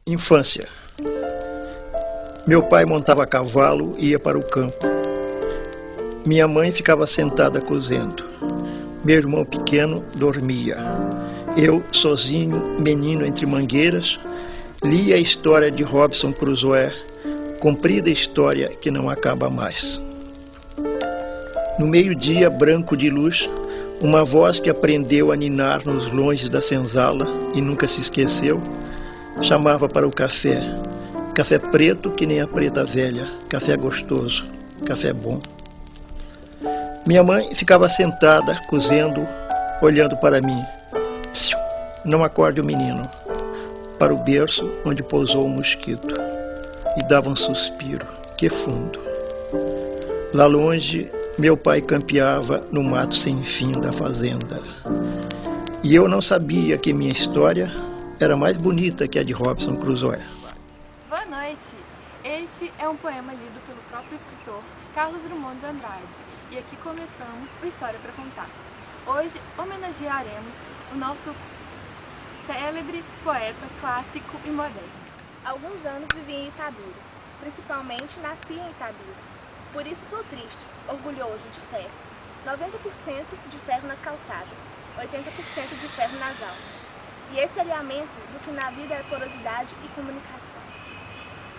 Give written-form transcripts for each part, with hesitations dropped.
Infância. Meu pai montava a cavalo e ia para o campo. Minha mãe ficava sentada cozendo. Meu irmão pequeno dormia. Eu, sozinho, menino entre mangueiras, lia a história de Robinson Crusoe, comprida história que não acaba mais. No meio-dia branco de luz, uma voz que aprendeu a ninar nos longes da senzala e nunca se esqueceu, chamava para o café. Café preto que nem a preta velha, café gostoso, café bom. Minha mãe ficava sentada, cozendo, olhando para mim. Não acorde o menino. Para o berço onde pousou o mosquito. E dava um suspiro, que fundo. Lá longe, meu pai campeava no mato sem fim da fazenda. E eu não sabia que minha história era mais bonita que a de Robinson Crusoe. Boa noite! Este é um poema lido pelo próprio escritor Carlos Drummond de Andrade. E aqui começamos o História para Contar. Hoje homenagearemos o nosso célebre poeta clássico e moderno. Há alguns anos vivi em Itabira, principalmente nasci em Itabira. Por isso sou triste, orgulhoso, de ferro. 90% de ferro nas calçadas, 80% de ferro nas almas. E esse alinhamento do que na vida é porosidade e comunicação.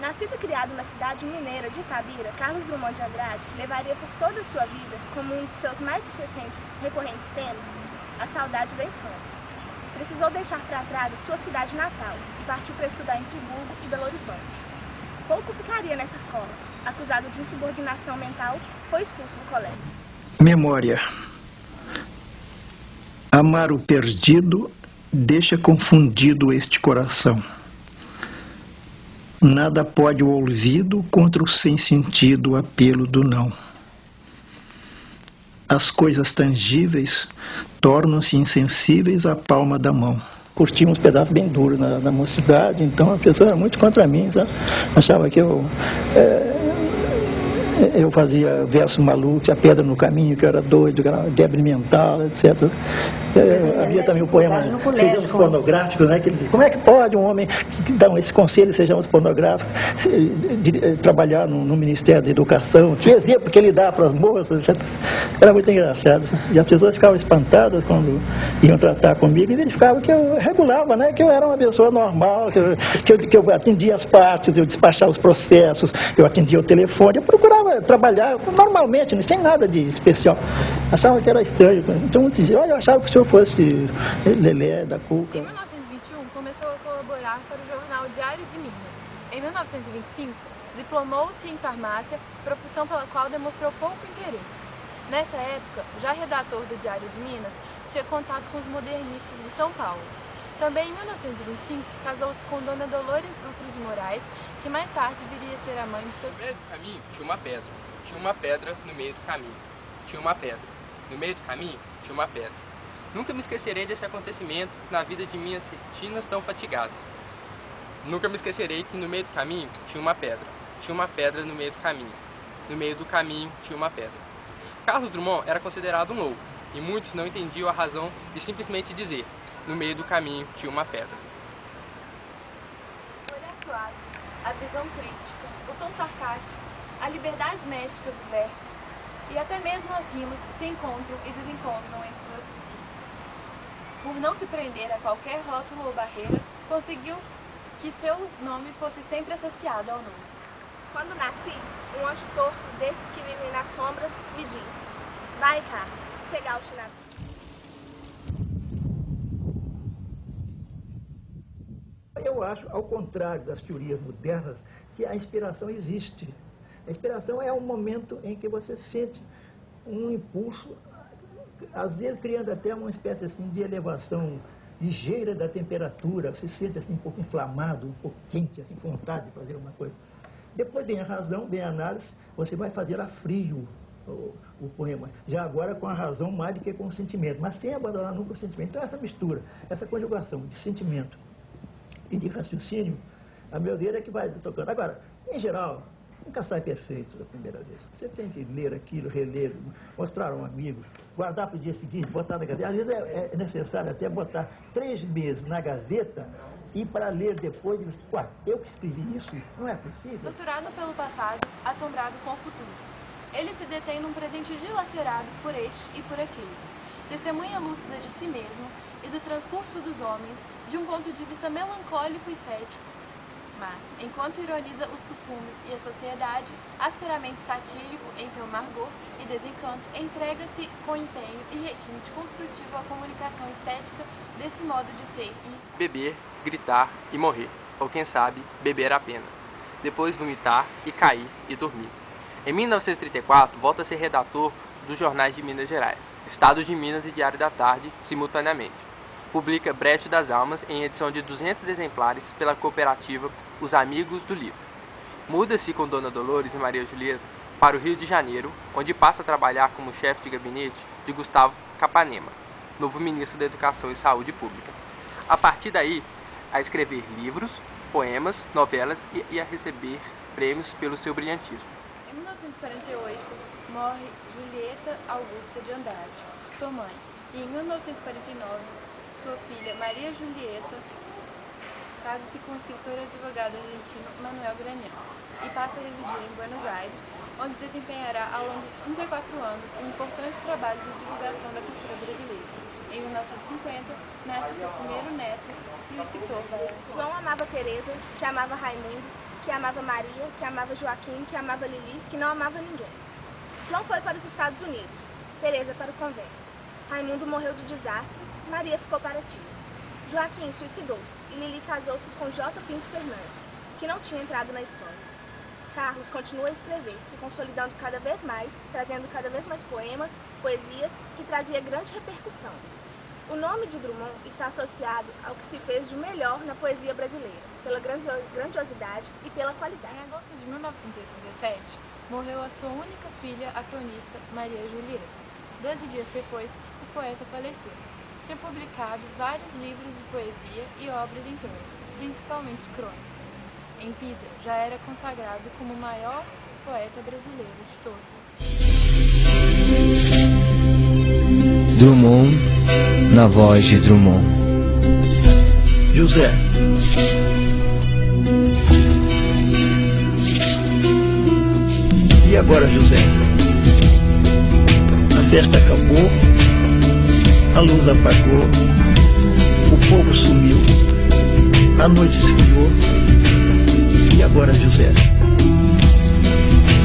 Nascido e criado na cidade mineira de Itabira, Carlos Drummond de Andrade levaria por toda a sua vida, como um de seus mais recorrentes temas, a saudade da infância. Precisou deixar para trás a sua cidade natal e partiu para estudar em Friburgo e Belo Horizonte. Pouco ficaria nessa escola. Acusado de insubordinação mental, foi expulso do colégio. Memória. Amar o perdido deixa confundido este coração. Nada pode o ouvido contra o sem sentido apelo do não. As coisas tangíveis tornam-se insensíveis à palma da mão. Curtia uns pedaços bem duros na mocidade, então a pessoa era muito contra mim, sabe? Achava que eu fazia versos malucos, a pedra no caminho, que eu era doido, que era débil mental, etc. Havia também o poema Sejamos Pornográficos, né? Como é que pode um homem que dá esse conselho, Sejamos Pornográficos, trabalhar no Ministério da Educação? Que exemplo que ele dá para as moças, etc. Era muito engraçado. E as pessoas ficavam espantadas quando iam tratar comigo e verificavam que eu regulava, né? Que eu era uma pessoa normal, que eu atendia as partes, eu despachava os processos, eu atendia o telefone, eu procurava trabalhar normalmente, não tem nada de especial. Achava que era estranho. Então muitos diziam, olha, eu achava que o senhor fosse Lelé da Cuca. Em 1921, começou a colaborar para o jornal Diário de Minas. Em 1925, diplomou-se em farmácia, profissão pela qual demonstrou pouco interesse. Nessa época, já redator do Diário de Minas, tinha contato com os modernistas de São Paulo. Também em 1925, casou-se com Dona Dolores Dutra de Moraes, que mais tarde viria a ser a mãe de seus filhos. No meio do caminho tinha uma pedra. Tinha uma pedra no meio do caminho. Tinha uma pedra. No meio do caminho tinha uma pedra. Nunca me esquecerei desse acontecimento na vida de minhas retinas tão fatigadas. Nunca me esquecerei que no meio do caminho tinha uma pedra. Tinha uma pedra no meio do caminho. No meio do caminho tinha uma pedra. Carlos Drummond era considerado um louco, e muitos não entendiam a razão de simplesmente dizer: no meio do caminho tinha uma pedra. O olhar suave, a visão crítica, o tom sarcástico, a liberdade métrica dos versos e até mesmo as rimas se encontram e desencontram em suas. Por não se prender a qualquer rótulo ou barreira, conseguiu que seu nome fosse sempre associado ao nome. Quando nasci, um anjo torto desses que vivem nas sombras me disse: vai, Carlos, segalte na vida. Eu acho, ao contrário das teorias modernas, que a inspiração existe. A inspiração é um momento em que você sente um impulso, às vezes criando até uma espécie assim, de elevação ligeira da temperatura. Você se sente assim, um pouco inflamado, um pouco quente, assim, vontade de fazer uma coisa. Depois vem a razão, vem a análise, você vai fazer a frio o poema. Já agora com a razão mais do que com o sentimento, mas sem abandonar nunca o sentimento. Então essa mistura, essa conjugação de sentimento e de raciocínio, a meu ver, é que vai tocando. Agora, em geral, nunca sai perfeito da primeira vez. Você tem que ler aquilo, reler, mostrar a um amigo, guardar para o dia seguinte, botar na gaveta. Às vezes é necessário até botar 3 meses na gaveta, E para ler depois, ué, eu que escrevi isso? Não é possível? Torturado pelo passado, assombrado com o futuro. Ele se detém num presente dilacerado por este e por aquele. Testemunha lúcida de si mesmo e do transcurso dos homens de um ponto de vista melancólico e cético. Mas, enquanto ironiza os costumes e a sociedade, asperamente satírico em seu amargor e desencanto, entrega-se com empenho e requinte construtivo à comunicação estética desse modo de ser e beber, gritar e morrer, ou quem sabe, beber apenas. Depois vomitar e cair e dormir. Em 1934, volta a ser redator dos jornais de Minas Gerais, Estado de Minas e Diário da Tarde, simultaneamente. Publica Brecht das Almas em edição de 200 exemplares pela cooperativa Os Amigos do Livro. Muda-se com Dona Dolores e Maria Julieta para o Rio de Janeiro, onde passa a trabalhar como chefe de gabinete de Gustavo Capanema, novo ministro da Educação e Saúde Pública. A partir daí, a escrever livros, poemas, novelas e a receber prêmios pelo seu brilhantismo. Em 1948, morre Julieta Augusta de Andrade, sua mãe, e em 1949, sua filha Maria Julieta casa-se com o escritor e advogado argentino Manuel Granião e passa a residir em Buenos Aires, onde desempenhará ao longo de 34 anos um importante trabalho de divulgação da cultura brasileira. Em 1950, nasce seu primeiro neto e o escritor vai... João amava Teresa, que amava Raimundo, que amava Maria, que amava Joaquim, que amava Lili, que não amava ninguém. João foi para os Estados Unidos, Teresa para o convento. Raimundo morreu de desastre, Maria ficou para tia. Joaquim suicidou-se e Lili casou-se com J. Pinto Fernandes, que não tinha entrado na história. Carlos continua a escrever, se consolidando cada vez mais, trazendo cada vez mais poemas, poesias, que trazia grande repercussão. O nome de Drummond está associado ao que se fez de melhor na poesia brasileira, pela grandiosidade e pela qualidade. Em agosto de 1987, morreu a sua única filha, a cronista Maria Julieta. 12 dias depois, o poeta faleceu. Tinha publicado vários livros de poesia e obras em prosa, principalmente crônica. Em vida, já era consagrado como o maior poeta brasileiro de todos. Drummond, na voz de Drummond. José. E agora, José? A festa acabou, a luz apagou, o fogo sumiu, a noite esfriou. E agora, José?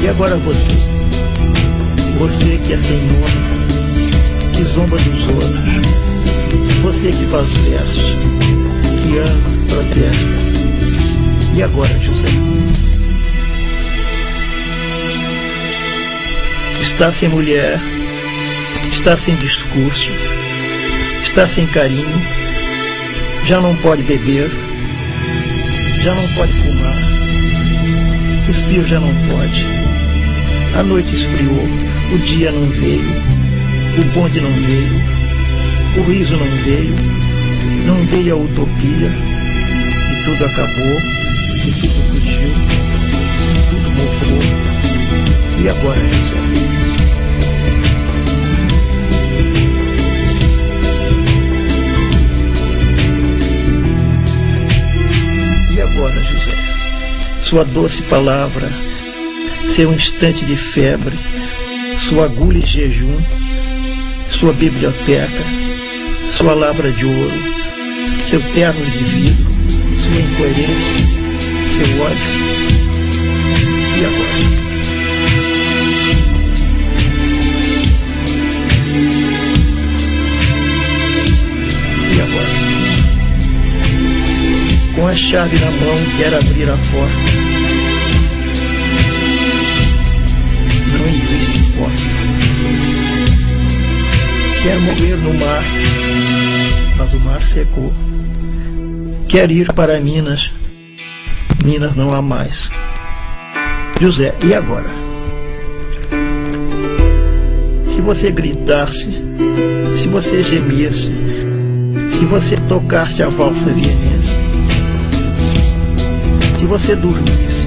E agora você? Você que é sem nome, que zomba dos outros. Você que faz verso, que ama, protesta. E agora, José? Está sem mulher, está sem discurso, está sem carinho, já não pode beber, já não pode fumar, cuspir já não pode. A noite esfriou, o dia não veio, o bonde não veio, o riso não veio a utopia, e tudo acabou, e tudo fugiu, tudo mofou. E agora, José? E agora, José? Sua doce palavra, seu instante de febre, sua agulha de jejum, sua biblioteca, sua lavra de ouro, seu terno de vidro, sua incoerência, seu ódio. E agora? E agora? Com a chave na mão, quer abrir a porta. Não existe porta. Quer morrer no mar, mas o mar secou. Quer ir para Minas, Minas não há mais. José, e agora? Se você gritasse, se você gemesse, se você tocasse a valsa vienense, se você dormisse,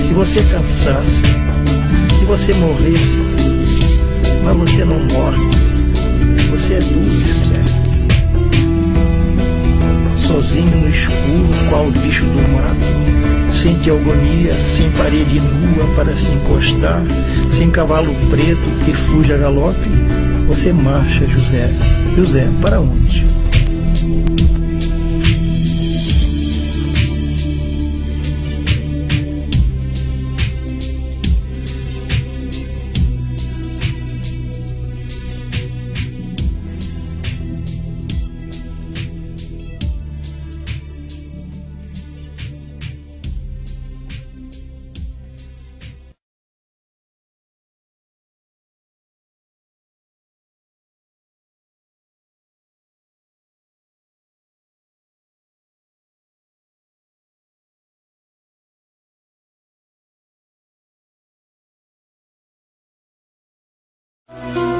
se você cansasse, se você morresse, mas você não morre, você é duro, José. Sozinho no escuro, qual bicho do mato, sem teogonia, sem parede nua para se encostar, sem cavalo preto que fuja a galope, você marcha, José. José, para onde? Thank you.